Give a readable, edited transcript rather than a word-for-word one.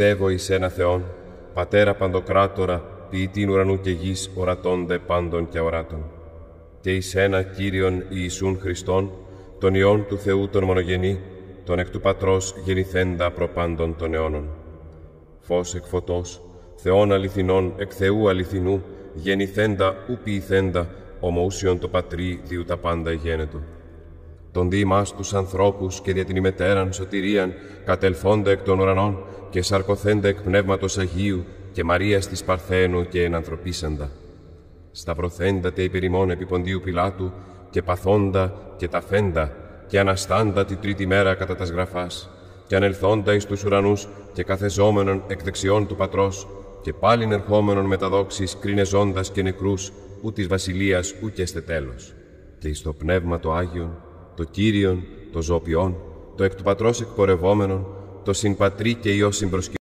πιστεύω εις ένα Θεόν, Πατέρα Παντοκράτορα, ποιητήν ουρανού και γης, ορατώνται πάντων και αοράτων. Και εις ένα Κύριον Ιησούν Χριστόν, τον Υιόν του Θεού τον μονογενή, τον εκ του Πατρός γεννηθέντα προπάντων των αιώνων. Φως εκ φωτός, Θεόν αληθινών, εκ Θεού αληθινού, γεννηθέντα ου ποιηθέντα, ομοούσιον το Πατρί διού τα πάντα γένετο. Τον δι ημάς τους ανθρώπους και δια την ημετέραν σωτηρίαν, κατελθόντα εκ των ουρανών και σαρκωθέντα εκ Πνεύματος Αγίου και Μαρίας της Παρθένου και ενανθρωπίσαντα. Σταυρωθέντα τε υπερ ημών επί Ποντίου Πιλάτου και παθόντα και ταφέντα και αναστάντα τη τρίτη μέρα κατά τας γραφάς και ανελθόντα εις τους ουρανούς και καθεζόμενον εκ δεξιών του Πατρός και πάλιν ερχόμενον με τα δόξης κρίνεζόντας και νεκρούς ου της βασιλείας ου και εστε τέλος. Και εις το Πνεύμα το Άγιον, το Κύριον, το ζωοποιόν, το εκ του Πατρός εκπορευόμενον, το συν Πατρί και Υιό συμπροσκυνόμενον,